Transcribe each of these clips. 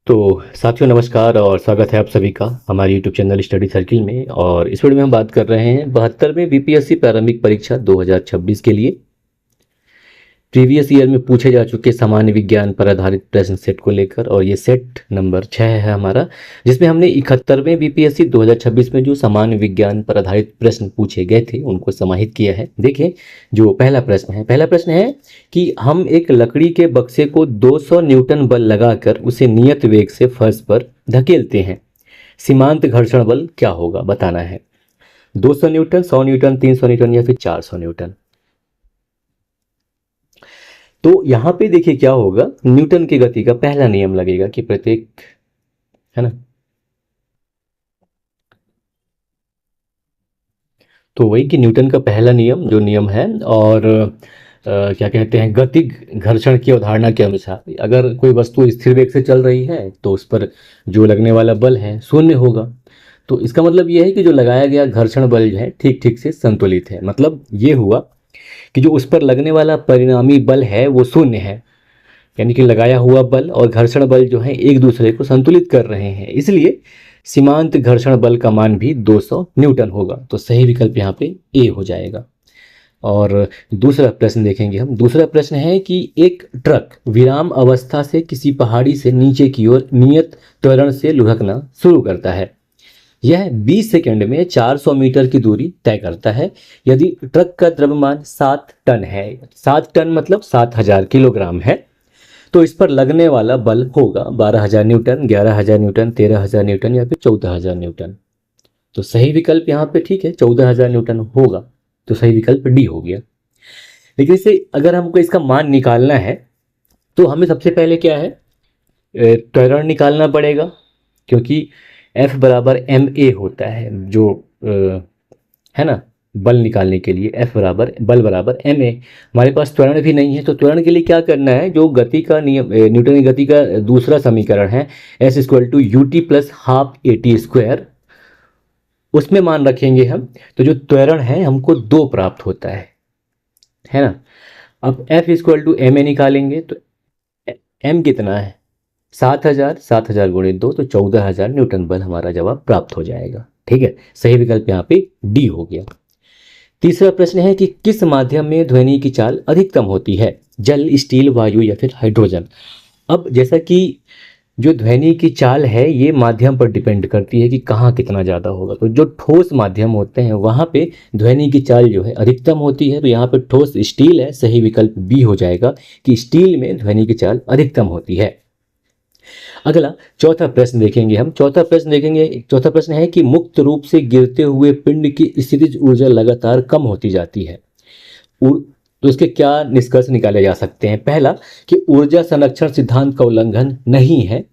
तो साथियों नमस्कार और स्वागत है आप सभी का हमारे यूट्यूब चैनल स्टडी सर्किल में। और इस वीडियो में हम बात कर रहे हैं 72वें बीपीएससी प्रारंभिक परीक्षा 2026 के लिए प्रीवियस ईयर में पूछे जा चुके सामान्य विज्ञान पर आधारित प्रश्न सेट को लेकर। और ये सेट नंबर 6 है हमारा, जिसमें हमने 71वें बीपीएससी 2026 में जो सामान्य विज्ञान पर आधारित प्रश्न पूछे गए थे उनको समाहित किया है। देखिए जो पहला प्रश्न है कि हम एक लकड़ी के बक्से को 200 न्यूटन बल लगाकर उसे नियत वेग से फर्श पर धकेलते हैं, सीमांत घर्षण बल क्या होगा बताना है। 200 न्यूटन, 100 न्यूटन, 300 न्यूटन या फिर 400 न्यूटन। तो यहां पे देखिए क्या होगा, न्यूटन की गति का पहला नियम लगेगा कि प्रत्येक, है ना, तो वही कि न्यूटन का पहला नियम जो नियम है। और क्या कहते हैं, गतिक घर्षण की अवधारणा के अनुसार अगर कोई वस्तु स्थिर वेग से चल रही है तो उस पर जो लगने वाला बल है शून्य होगा। तो इसका मतलब यह है कि जो लगाया गया घर्षण बल जो है ठीक ठीक से संतुलित है। मतलब ये हुआ कि जो उस पर लगने वाला परिणामी बल है वो शून्य है, यानी कि लगाया हुआ बल और घर्षण बल जो है एक दूसरे को संतुलित कर रहे हैं, इसलिए सीमांत घर्षण बल का मान भी 200 न्यूटन होगा। तो सही विकल्प यहाँ पे ए हो जाएगा। और दूसरा प्रश्न देखेंगे हम। दूसरा प्रश्न है कि एक ट्रक विराम अवस्था से किसी पहाड़ी से नीचे की ओर नियत त्वरण से लुढ़कना शुरू करता है। यह 20 सेकंड में 400 मीटर की दूरी तय करता है। यदि ट्रक का द्रव्यमान 7 टन है, 7 टन मतलब 7000 किलोग्राम है, तो इस पर लगने वाला बल होगा 12000 न्यूटन, 11000 न्यूटन, 13000 न्यूटन या फिर 14000 न्यूटन। तो सही विकल्प यहाँ पे ठीक है 14000 न्यूटन होगा। तो सही विकल्प डी हो गया। लेकिन इसे अगर हमको इसका मान निकालना है तो हमें सबसे पहले क्या है, त्वरण निकालना पड़ेगा, क्योंकि F बराबर एम ए होता है जो है ना, बल निकालने के लिए F बराबर बल बराबर एम ए। हमारे पास त्वरण भी नहीं है, तो त्वरण के लिए क्या करना है, जो गति का नियम न्यूटन की गति का दूसरा समीकरण है S equal to u t plus half a t square, उसमें मान रखेंगे हम। तो जो त्वरण है हमको 2 प्राप्त होता है ना। अब F equal to m a निकालेंगे तो m कितना है, 7000, 7000 गुणे 2 तो 14000 न्यूटन बल हमारा जवाब प्राप्त हो जाएगा। ठीक है, सही विकल्प यहाँ पे डी हो गया। तीसरा प्रश्न है कि किस माध्यम में ध्वनि की चाल अधिकतम होती है, जल, स्टील, वायु या फिर हाइड्रोजन। अब जैसा कि जो ध्वनि की चाल है ये माध्यम पर डिपेंड करती है कि कहाँ कितना ज़्यादा होगा। तो जो ठोस माध्यम होते हैं वहाँ पे ध्वनि की चाल जो है अधिकतम होती है। तो यहाँ पे ठोस स्टील है, सही विकल्प बी हो जाएगा कि स्टील में ध्वनि की चाल अधिकतम होती है। अगला चौथा प्रश्न देखेंगे हम। चौथा प्रश्न है कि मुक्त रूप से गिरते हुए पिंड की स्थितिज ऊर्जा लगातार कम होती जाती है। तो इसके क्या निष्कर्ष निकाले जा सकते हैं। पहला कि ऊर्जा संरक्षण सिद्धांत का उल्लंघन नहीं है।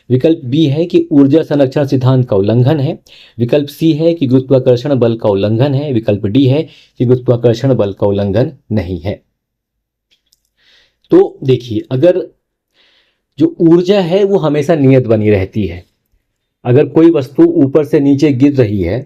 विकल्प बी है कि ऊर्जा संरक्षण सिद्धांत का उल्लंघन है। विकल्प सी है कि गुरुत्वाकर्षण बल का उल्लंघन है। विकल्प डी है कि गुरुत्वाकर्षण बल का उल्लंघन नहीं है। तो देखिए, अगर जो ऊर्जा है वो हमेशा नियत बनी रहती है। अगर कोई वस्तु ऊपर से नीचे गिर रही है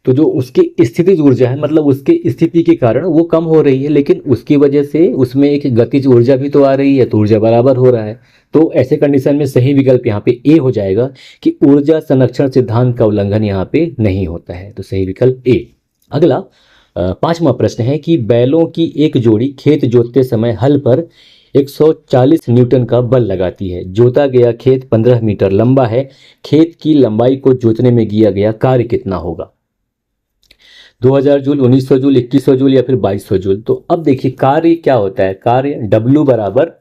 तो जो उसकी स्थितिज ऊर्जा है, मतलब उसके स्थिति के कारण वो कम हो रही है, लेकिन उसकी वजह से उसमें एक गतिज ऊर्जा भी तो आ रही है, तो ऊर्जा बराबर हो रहा है। तो ऐसे कंडीशन में सही विकल्प यहाँ पे ए हो जाएगा कि ऊर्जा संरक्षण सिद्धांत का उल्लंघन यहाँ पे नहीं होता है। तो सही विकल्प ए। अगला पांचवा प्रश्न है कि बैलों की एक जोड़ी खेत जोतते समय हल पर 140 न्यूटन का बल लगाती है। जोता गया खेत 15 मीटर लंबा है। खेत की लंबाई को जोतने में किया गया कार्य कितना होगा। 2000 जूल, 1900 जूल, 2100 जूल या फिर 2200 जूल। तो अब देखिए कार्य क्या होता है, कार्य W बराबर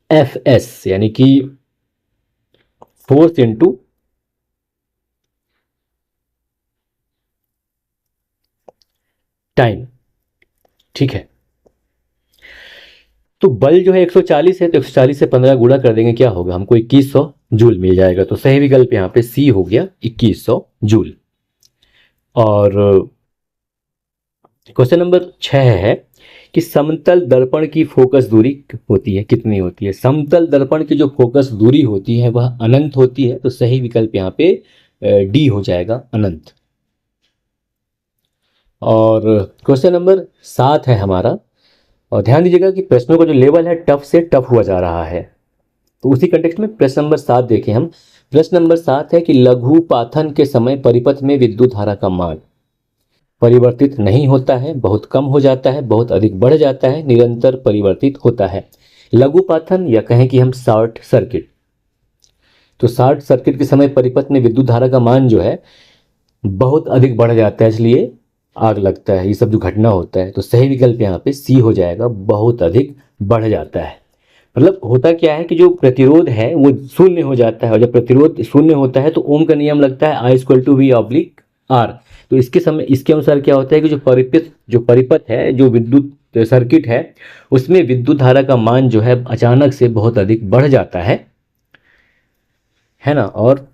एफ एस, यानी कि फोर्स इंटू टाइम। ठीक है, तो बल जो है 140 है, तो 140 से 15 गुणा कर देंगे, क्या होगा हमको 2100 जूल मिल जाएगा। तो सही विकल्प यहाँ पे सी हो गया 2100 जूल। और क्वेश्चन नंबर 6 है कि समतल दर्पण की फोकस दूरी होती है कितनी होती है। समतल दर्पण की जो फोकस दूरी होती है वह अनंत होती है। तो सही विकल्प यहाँ पे डी हो जाएगा, अनंत। और क्वेश्चन नंबर 7 है हमारा, और ध्यान दीजिएगा कि प्रश्नों का जो लेवल है टफ से टफ हुआ जा रहा है। तो उसी कंटेक्स्ट में प्रश्न नंबर 7 देखें हम। प्रश्न नंबर 7 है कि लघु पाथन के समय परिपथ में विद्युत धारा का मान परिवर्तित नहीं होता है, बहुत कम हो जाता है, बहुत अधिक बढ़ जाता है, निरंतर परिवर्तित होता है। लघु पाथन या कहें कि हम शॉर्ट सर्किट, तो शॉर्ट सर्किट के समय परिपथ में विद्युत धारा का मान जो है बहुत अधिक बढ़ जाता है, इसलिए आग लगता है, ये सब जो घटना होता है। तो सही विकल्प यहाँ पे सी हो जाएगा, बहुत अधिक बढ़ जाता है। मतलब होता क्या है कि जो प्रतिरोध है वो शून्य हो जाता है, और जब प्रतिरोध शून्य होता है तो ओम का नियम लगता है, I equal to V oblique R. तो इसके अनुसार क्या होता है कि जो परिपथ है, जो विद्युत सर्किट है, उसमें विद्युत धारा का मान जो है अचानक से बहुत अधिक बढ़ जाता है ना। और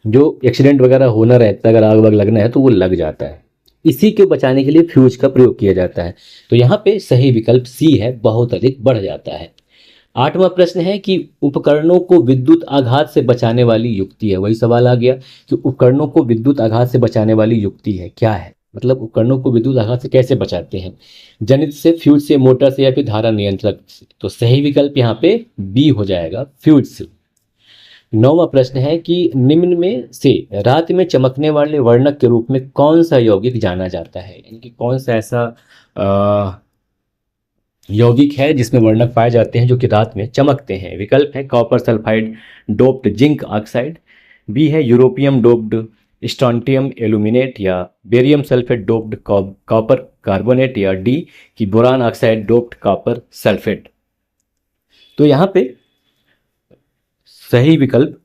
जो एक्सीडेंट वगैरह होना रहता है, अगर आग वाग लगना है तो वो लग जाता है। इसी को बचाने के लिए फ्यूज का प्रयोग किया जाता है। तो यहाँ पे सही विकल्प सी है, बहुत अधिक बढ़ जाता है। 8वां प्रश्न है कि उपकरणों को विद्युत आघात से बचाने वाली युक्ति है। वही सवाल आ गया कि उपकरणों को विद्युत आघात से बचाने वाली युक्ति है क्या है, मतलब उपकरणों को विद्युत आघात से कैसे बचाते हैं, जनित्र से, फ्यूज से, मोटर से, या फिर धारा नियंत्रक से। तो सही विकल्प यहाँ पे बी हो जाएगा, फ्यूज से। 9वां प्रश्न है कि निम्न में से रात में चमकने वाले वर्णक के रूप में कौन सा यौगिक जाना जाता है, यानी कि कौन सा ऐसा यौगिक है जिसमें वर्णक पाए जाते हैं जो कि रात में चमकते हैं। विकल्प है copper sulphide doped zinc oxide, B है यूरोपियम डोप्ड स्ट्रॉन्टियम एल्यूमिनेट, या barium sulphate doped copper carbonate, या डी की boron oxide doped copper sulphate. तो यहाँ पे सही विकल्प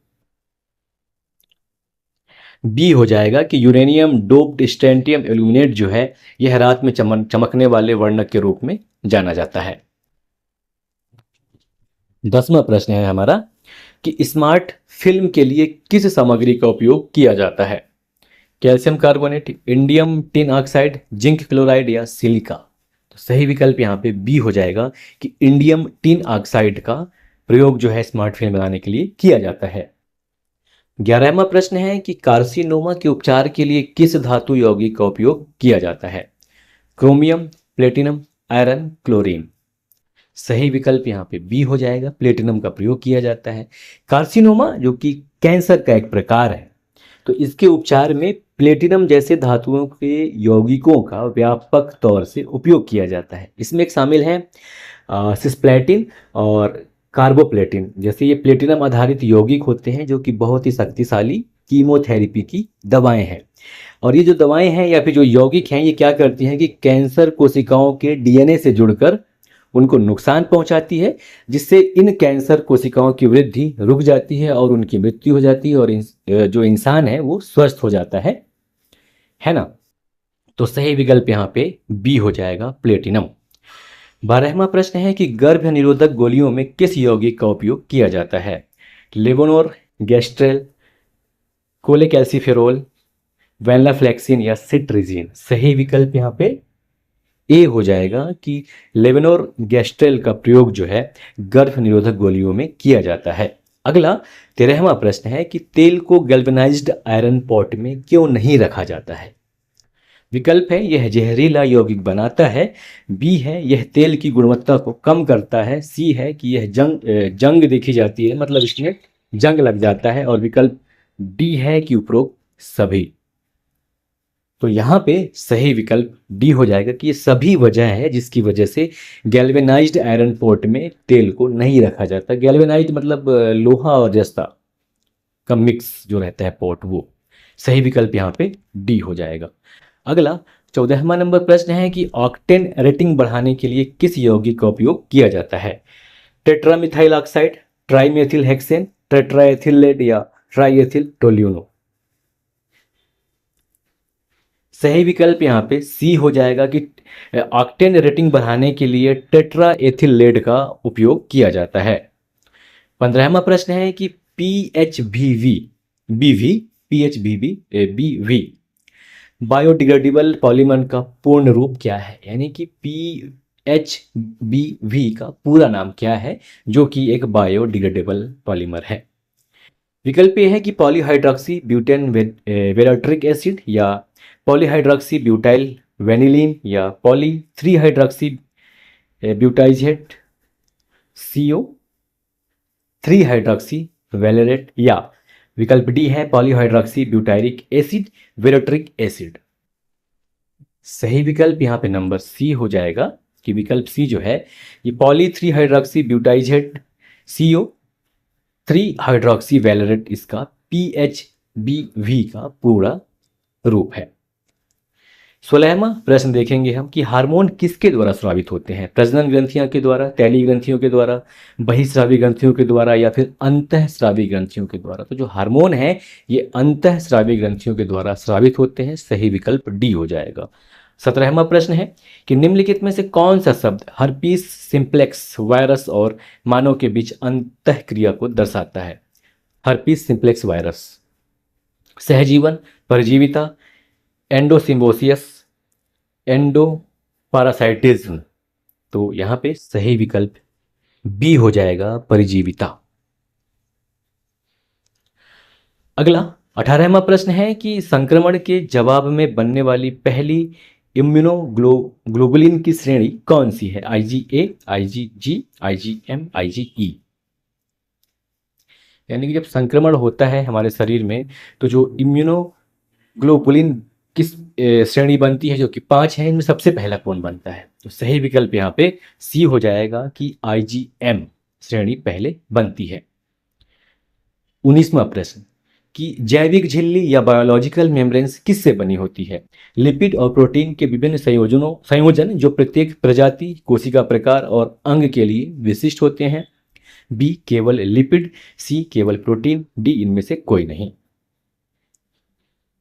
बी हो जाएगा कि यूरेनियम डोप्ड स्ट्रैंटियम एल्यूमिनेट जो है यह रात में चमकने वाले वर्णक के रूप में जाना जाता है। 10वां प्रश्न है हमारा कि स्मार्ट फिल्म के लिए किस सामग्री का उपयोग किया जाता है, calcium carbonate, indium tin oxide, zinc chloride, या सिलिका। तो सही विकल्प यहाँ पे बी हो जाएगा कि इंडियम टिन ऑक्साइड का प्रयोग जो है स्मार्ट फिल्म बनाने के लिए किया जाता है। 11वां प्रश्न है कि कार्सिनोमा के उपचार के लिए किस धातु यौगिक का उपयोग किया जाता है, क्रोमियम, प्लेटिनम, आयरन, क्लोरीन। सही विकल्प यहाँ पे बी हो जाएगा, प्लेटिनम का प्रयोग किया जाता है। कार्सिनोमा जो कि कैंसर का एक प्रकार है, तो इसके उपचार में प्लेटिनम जैसे धातुओं के यौगिकों का व्यापक तौर से उपयोग किया जाता है। इसमें एक शामिल है सिस्प्लेटिन और कार्बोप्लेटिन। जैसे ये प्लेटिनम आधारित यौगिक होते हैं जो कि बहुत ही शक्तिशाली कीमोथेरेपी की दवाएं हैं। और ये जो दवाएं हैं या फिर जो यौगिक हैं, ये क्या करती हैं कि कैंसर कोशिकाओं के डीएनए से जुड़कर उनको नुकसान पहुंचाती है, जिससे इन कैंसर कोशिकाओं की वृद्धि रुक जाती है और उनकी मृत्यु हो जाती है, और जो इंसान है वो स्वस्थ हो जाता है ना। तो सही विकल्प यहाँ पे बी हो जाएगा, प्लेटिनम। 12वां प्रश्न है कि गर्भ निरोधक गोलियों में किस यौगिक का उपयोग किया जाता है, लेवोनोर, गेस्ट्रेल, कोलेकैल्सिफेरोल, वेनलाफ्लेक्सिन, या सिट्रिजिन। सही विकल्प यहाँ पे ए हो जाएगा कि लेवेनोर गेस्ट्रेल का प्रयोग जो है गर्भ निरोधक गोलियों में किया जाता है। अगला 13वां प्रश्न है कि तेल को गैल्वेनाइज्ड आयरन पॉट में क्यों नहीं रखा जाता है। विकल्प है यह जहरीला यौगिक बनाता है, बी है यह तेल की गुणवत्ता को कम करता है, सी है कि यह जंग देखी जाती है, मतलब इसमें जंग लग जाता है, और विकल्प डी है कि उपरोक्त सभी। तो यहाँ पे सही विकल्प डी हो जाएगा कि ये सभी वजह है जिसकी वजह से गैल्वेनाइज्ड आयरन पोर्ट में तेल को नहीं रखा जाता। गैल्वेनाइज्ड मतलब लोहा और जस्ता का मिक्स जो रहता है पोर्ट, वो। सही विकल्प यहाँ पे डी हो जाएगा। अगला 14वां नंबर प्रश्न है कि ऑक्टेन रेटिंग बढ़ाने के लिए किस यौगिक का उपयोग किया जाता है, टेट्रामिथाइल ऑक्साइड, ट्राइमेथिल हेक्सेन, टेट्राएथिलेट, या ट्राइएथिल टोल्यूनो। सही विकल्प यहाँ पे सी हो जाएगा कि ऑक्टेन रेटिंग बढ़ाने के लिए टेट्रा एथिल लेड का उपयोग किया जाता है। 15वां प्रश्न है कि PHBV बीवी PHBV BV बायोडिग्रेडेबल पॉलीमर का पूर्ण रूप क्या है, यानी कि PHBV का पूरा नाम क्या है जो कि एक बायोडिग्रेडेबल पॉलीमर है। विकल्प ये है कि पॉलीहाइड्रोक्सी ब्यूटेन वेराट्रिक एसिड, या पॉलीहाइड्रोक्सी ब्यूटाइल वेनिलीन, या poly 3 hydroxy butyrate CO 3 hydroxy valerate, या विकल्प डी है polyhydroxy butyric acid valeric acid. सही विकल्प यहाँ पे नंबर सी हो जाएगा कि विकल्प सी जो है ये poly 3 hydroxy butyrate CO 3 hydroxy valerate इसका PHBV का पूरा रूप है। 16वां प्रश्न देखेंगे हम कि हार्मोन किसके द्वारा स्रावित होते हैं, प्रजनन ग्रंथियों के द्वारा, तैलीय ग्रंथियों के द्वारा, बहिस्रावी ग्रंथियों के द्वारा, या फिर अंतःस्रावी ग्रंथियों के द्वारा। तो जो हार्मोन है ये अंतःस्रावी ग्रंथियों के द्वारा स्रावित होते हैं। सही विकल्प डी हो जाएगा। 17वां प्रश्न है कि निम्नलिखित में से कौन सा शब्द हर्पीस सिंप्लेक्स वायरस और मानव के बीच अंतःक्रिया को दर्शाता है। हर्पीस सिंप्लेक्स वायरस, सहजीवन, परजीविता, एंडोसिम्बोसियस, एंडोपारासाइटिज्म। तो यहां पे सही विकल्प बी हो जाएगा, परिजीविता। अगला 18वां प्रश्न है कि संक्रमण के जवाब में बनने वाली पहली इम्यूनोग्लोबुलिन की श्रेणी कौन सी है, IgA, IgG, IgM, IgE। यानी कि जब संक्रमण होता है हमारे शरीर में तो जो इम्यूनोग्लोबुलिन किस श्रेणी बनती है, जो कि 5 है, इनमें सबसे पहला कौन बनता है। तो सही विकल्प यहाँ पे सी हो जाएगा कि IgM श्रेणी पहले बनती है। 19वां प्रश्न कि जैविक झिल्ली या बायोलॉजिकल मेम्ब्रेन्स किससे बनी होती है, लिपिड और प्रोटीन के विभिन्न संयोजन जो प्रत्येक प्रजाति, कोशिका प्रकार और अंग के लिए विशिष्ट होते हैं। बी केवल लिपिड, सी केवल प्रोटीन, डी इनमें से कोई नहीं।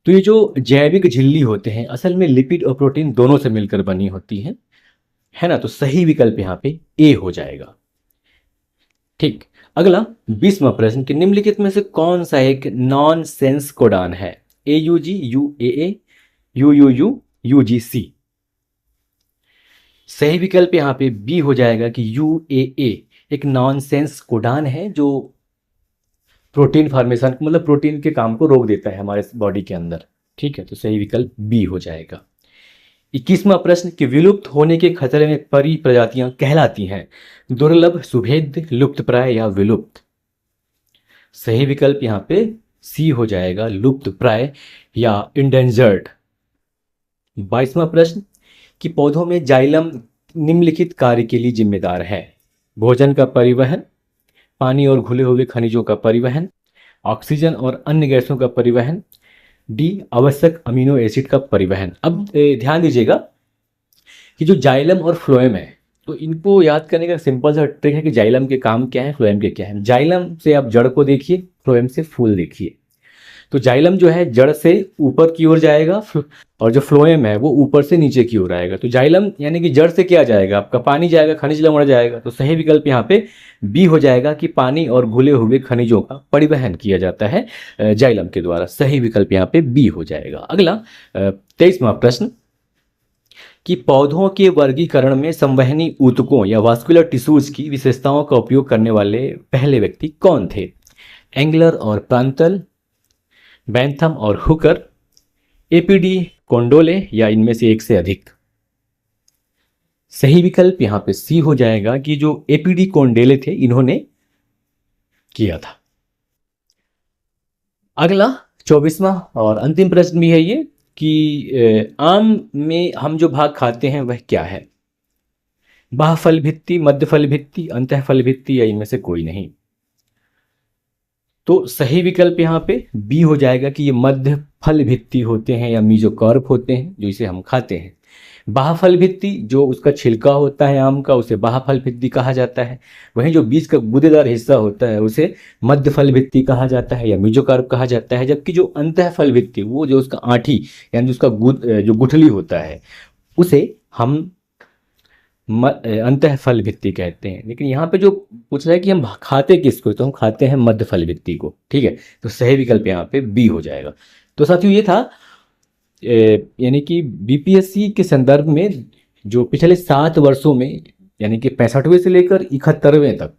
तो ये जो जैविक झिल्ली होते हैं असल में लिपिड और प्रोटीन दोनों से मिलकर बनी होती है ना। तो सही विकल्प यहाँ पे ए हो जाएगा। ठीक। अगला 20वां प्रश्न कि निम्नलिखित में से कौन सा एक नॉन सेंस कोडान है, AUG, UAA, UUU, UGC। सही विकल्प यहाँ पे बी हो जाएगा कि UAA एक नॉन सेंस कोडान है जो प्रोटीन फॉर्मेशन मतलब प्रोटीन के काम को रोक देता है हमारे बॉडी के अंदर। ठीक है, तो सही विकल्प बी हो जाएगा। 21वां प्रश्न कि विलुप्त होने के खतरे में परी प्रजातियां कहलाती हैं, दुर्लभ, सुभेद्य, लुप्तप्राय या विलुप्त। सही विकल्प यहाँ पे सी हो जाएगा, लुप्तप्राय या इंडेंजर्ड। 22वां प्रश्न कि पौधों में जाइलम निम्नलिखित कार्य के लिए जिम्मेदार है, भोजन का परिवहन, पानी और घुले हुए खनिजों का परिवहन, ऑक्सीजन और अन्य गैसों का परिवहन, डी आवश्यक अमीनो एसिड का परिवहन। अब ध्यान दीजिएगा कि जो जाइलम और फ्लोएम है तो इनको याद करने का सिंपल सा ट्रिक है कि जाइलम के काम क्या है, फ्लोएम के क्या है। जाइलम से आप जड़ को देखिए, फ्लोएम से फूल देखिए। तो जाइलम जो है जड़ से ऊपर की ओर जाएगा और जो फ्लोएम है वो ऊपर से नीचे की ओर आएगा। तो जाइलम यानी कि जड़ से क्या जाएगा, आपका पानी जाएगा, खनिज लवण जाएगा। तो सही विकल्प यहाँ पे बी हो जाएगा कि पानी और घुले हुए खनिजों का परिवहन किया जाता है जाइलम के द्वारा। सही विकल्प यहाँ पे बी हो जाएगा। अगला 23वां प्रश्न कि पौधों के वर्गीकरण में संवहनी ऊतकों या वास्कुलर टिश्यूज की विशेषताओं का उपयोग करने वाले पहले व्यक्ति कौन थे, एंगलर और प्रांतल, बैंथम और हुकर, APD कोंडोले या इनमें से एक से अधिक। सही विकल्प यहां पे सी हो जाएगा कि जो APD कोंडेले थे इन्होंने किया था। अगला 24वां और अंतिम प्रश्न भी है ये कि आम में हम जो भाग खाते हैं वह क्या है, बाह्य फल भित्ति, मध्य फल भित्ति, अंतः फल भित्ति या इनमें से कोई नहीं। तो सही विकल्प यहाँ पे बी हो जाएगा कि ये मध्य फल भित्ति होते हैं या मीजोकार्प होते हैं जो इसे हम खाते हैं। बाह्य फल भित्ति जो उसका छिलका होता है आम का उसे बाह्य फल भित्ति कहा जाता है। वहीं जो बीज का गूदेदार हिस्सा होता है उसे मध्य फल भित्ति कहा जाता है या मीजोकार्प कहा जाता है। जबकि जो अंतः फल भित्ति वो जो उसका आँठी यानी उसका जो गुठली होता है उसे हम अंतः फल भित्ति कहते हैं। लेकिन यहाँ पे जो पूछ रहा है कि हम खाते किसको, तो हम खाते हैं मध्य फल भित्ति को। ठीक है, तो सही विकल्प यहाँ पे बी हो जाएगा। तो साथियों ये था यानी कि BPSC के संदर्भ में जो पिछले 7 वर्षों में यानी कि 65वें से लेकर 71वें तक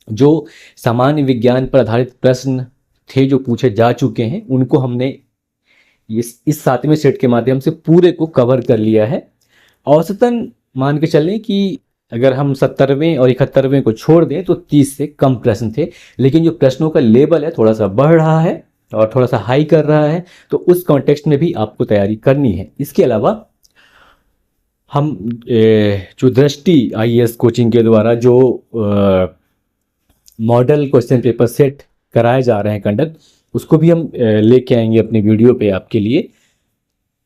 जो सामान्य विज्ञान पर आधारित प्रश्न थे जो पूछे जा चुके हैं उनको हमने इस 7वें सेट के माध्यम से पूरे को कवर कर लिया है। औसतन मान के चलें कि अगर हम 70वें और 71वें को छोड़ दें तो 30 से कम प्रश्न थे, लेकिन जो प्रश्नों का लेवल है थोड़ा सा बढ़ रहा है और थोड़ा सा हाई कर रहा है, तो उस कॉन्टेक्स्ट में भी आपको तैयारी करनी है। इसके अलावा हम जो दृष्टि आईएएस कोचिंग के द्वारा जो मॉडल क्वेश्चन पेपर सेट कराए जा रहे हैं कंडक्ट, उसको भी हम लेके आएंगे अपनी वीडियो पे आपके लिए।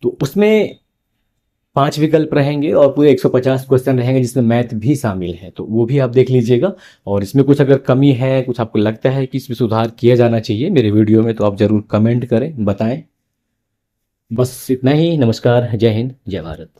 तो उसमें 5 विकल्प रहेंगे और पूरे 150 क्वेश्चन रहेंगे जिसमें मैथ भी शामिल है, तो वो भी आप देख लीजिएगा। और इसमें कुछ अगर कमी है, कुछ आपको लगता है कि इसमें सुधार किया जाना चाहिए मेरे वीडियो में, तो आप ज़रूर कमेंट करें, बताएं। बस इतना ही। नमस्कार, जय हिंद, जय भारत।